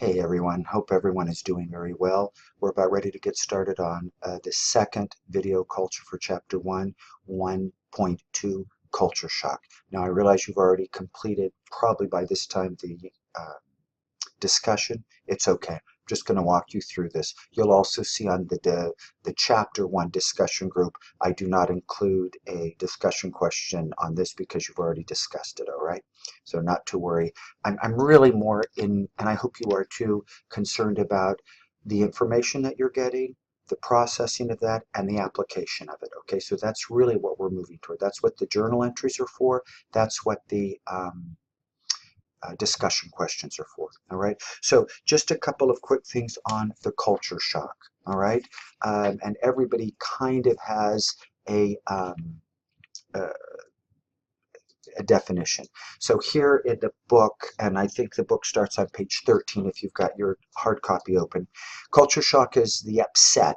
Hey everyone, hope everyone is doing very well. We're about ready to get started on the second video culture for Chapter 1, 1.2 Culture Shock. Now I realize you've already completed probably by this time the discussion. It's okay. I'm just going to walk you through this. You'll also see on the Chapter 1 discussion group, I do not include a discussion question on this because you've already discussed it, all right? So not to worry. I'm really more in, and I hope you are too, concerned about the information that you're getting, the processing of that, and the application of it, okay? So that's really what we're moving toward. That's what the journal entries are for. That's what the discussion questions are for. All right. So just a couple of quick things on the culture shock. All right. And everybody kind of has a, um, uh, a definition. So here in the book, and I think the book starts on page 13 if you've got your hard copy open. Culture shock is the upset,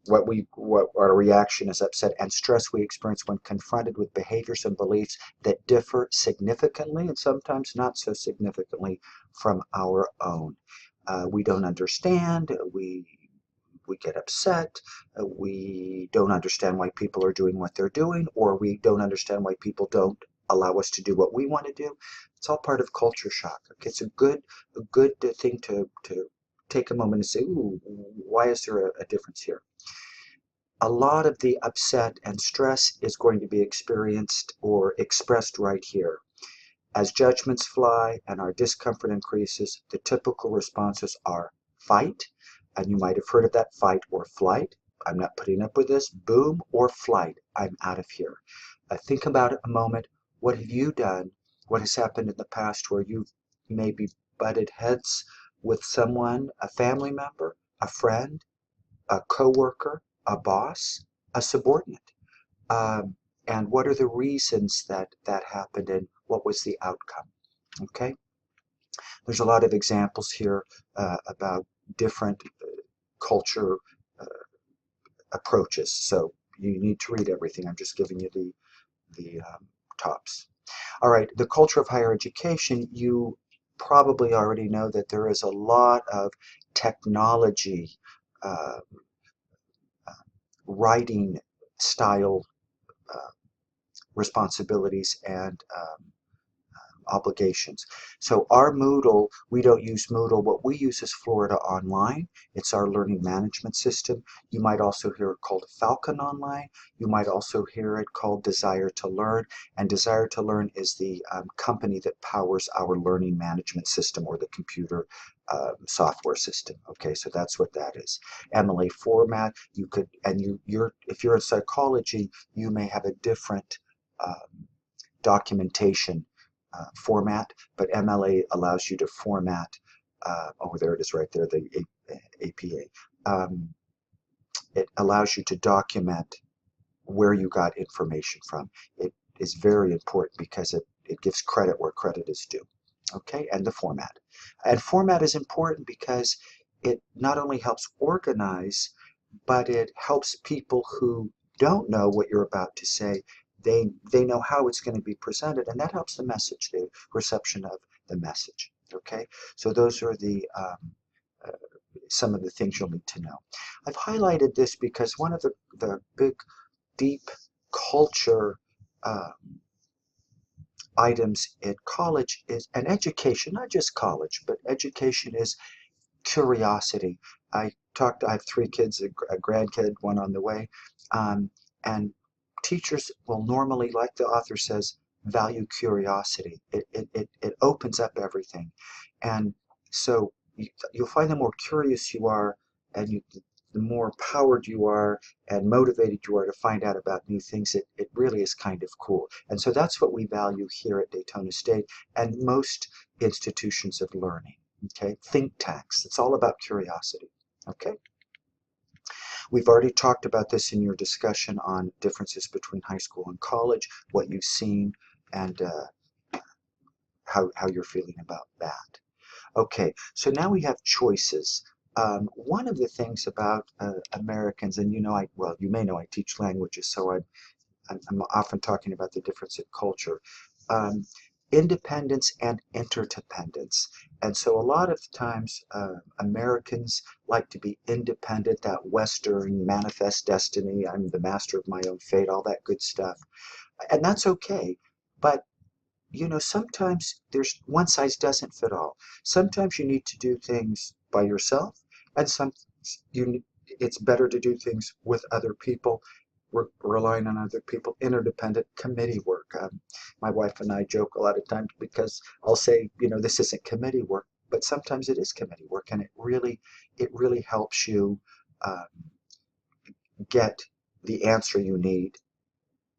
what our reaction is upset and stress we experience when confronted with behaviors and beliefs that differ significantly and sometimes not so significantly from our own. We don't understand, we get upset, we don't understand why people are doing what they're doing, or we don't understand why people don't allow us to do what we want to do. It's all part of culture shock. Okay, it's a good thing to take a moment and say, ooh, why is there a difference here? A lot of the upset and stress is going to be experienced or expressed right here. As judgments fly and our discomfort increases, the typical responses are fight, and you might have heard of that, fight or flight. I'm not putting up with this. Boom or flight. I'm out of here. Think about it a moment. What have you done? What has happened in the past where you've maybe butted heads with someone, a family member, a friend, a coworker, a boss, a subordinate? Um, and what are the reasons that that happened and what was the outcome? Okay, there's a lot of examples here about different culture uh, approaches, so you need to read everything. I'm just giving you the tops. All right, the culture of higher education, you probably already know that there is a lot of technology, uh, writing style uh, responsibilities and obligations. So our Moodle, we don't use Moodle. What we use is Florida Online. It's our learning management system. You might also hear it called Falcon Online. You might also hear it called Desire to Learn. And Desire to Learn is the company that powers our learning management system or the computer software system. Okay, so that's what that is. MLA format, you could, and if you're in psychology, you may have a different documentation format, but MLA allows you to format, oh, there it is right there, the APA. It allows you to document where you got information from. It is very important because it gives credit where credit is due. Okay, and the format. And format is important because it not only helps organize, but it helps people who don't know what you're about to say. They know how it's going to be presented, and that helps the message, the reception of the message. Okay, so those are the uh, some of the things you'll need to know. I've highlighted this because one of the big, deep culture items at college is, and education, not just college, but education is curiosity. I have three kids, a grandkid, one on the way, and teachers will normally, like the author says, value curiosity. It opens up everything. And so you'll find the more curious you are, and the more empowered you are and motivated you are to find out about new things, it really is kind of cool. And so that's what we value here at Daytona State and most institutions of learning. Okay, think tanks. It's all about curiosity. Okay, we've already talked about this in your discussion on differences between high school and college, what you've seen, and how you're feeling about that. Okay, so now we have choices. One of the things about Americans, and well, you may know I teach languages, so I'm often talking about the difference in culture. Um, independence and interdependence. And so a lot of times Americans like to be independent, that Western manifest destiny, I'm the master of my own fate, all that good stuff. And that's okay. But you know, sometimes there's one size doesn't fit all. Sometimes you need to do things by yourself, and it's better to do things with other people, relying on other people, interdependent committee work. My wife and I joke a lot of times because I'll say, you know, this isn't committee work, but sometimes it is committee work, and it really helps you um, get the answer you need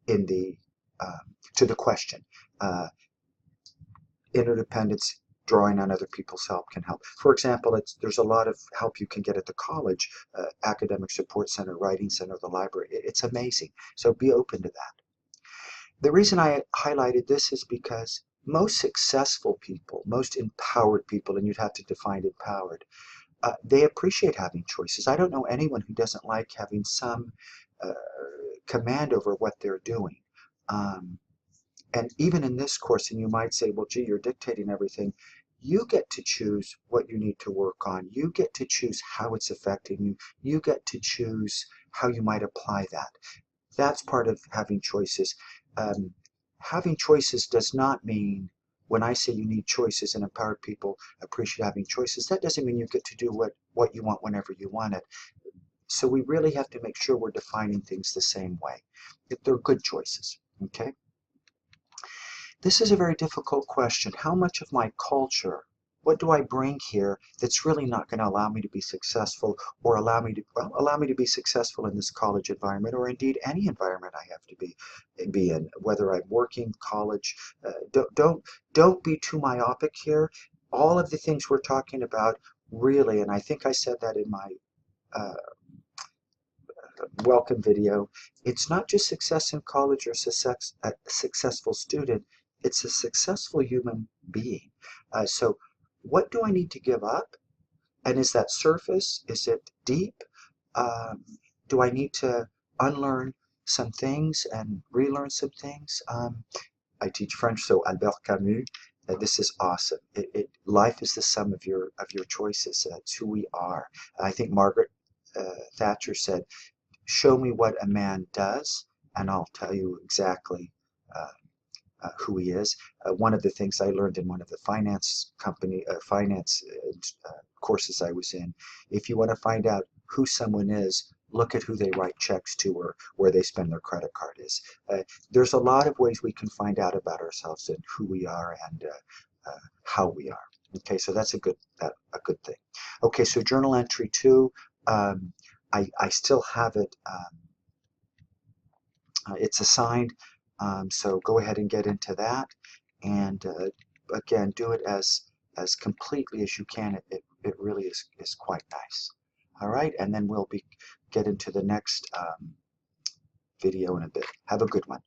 in the to the question. Uh, Interdependence, drawing on other people's help can help. For example, there's a lot of help you can get at the college, academic support center, writing center, the library. It's amazing. So be open to that. The reason I highlighted this is because most successful people, most empowered people, and you'd have to define empowered, they appreciate having choices. I don't know anyone who doesn't like having some uh, command over what they're doing. Um, and even in this course, and you might say, well, gee, you're dictating everything. You get to choose what you need to work on. You get to choose how it's affecting you. You get to choose how you might apply that. That's part of having choices. Um, Having choices does not mean, when I say you need choices and empowered people appreciate having choices, that doesn't mean you get to do what you want whenever you want it. So we really have to make sure we're defining things the same way, if they're good choices, okay? This is a very difficult question. How much of my culture, what do I bring here that's really not going to allow me to be successful, or allow me to be successful in this college environment, or indeed any environment I have to be in, whether I'm working, college. Don't be too myopic here. All of the things we're talking about really, and I think I said that in my uh, welcome video, it's not just success in college or a successful student, it's a successful human being. So what do I need to give up? And is that surface? Is it deep? Um, do I need to unlearn some things and relearn some things? I teach French, so Albert Camus. This is awesome. Life is the sum of your choices. It's who we are. I think Margaret Thatcher said, show me what a man does, and I'll tell you exactly uh, who he is. One of the things I learned in one of the finance courses I was in, if you want to find out who someone is, look at who they write checks to or where they spend their credit card is. There's a lot of ways we can find out about ourselves and who we are and how we are. Okay, so that's a good thing. Okay, so journal entry 2. I still have it. It's assigned, so go ahead and get into that. And again, do it as completely as you can. It really is quite nice. All right, and then we'll get into the next video in a bit. Have a good one.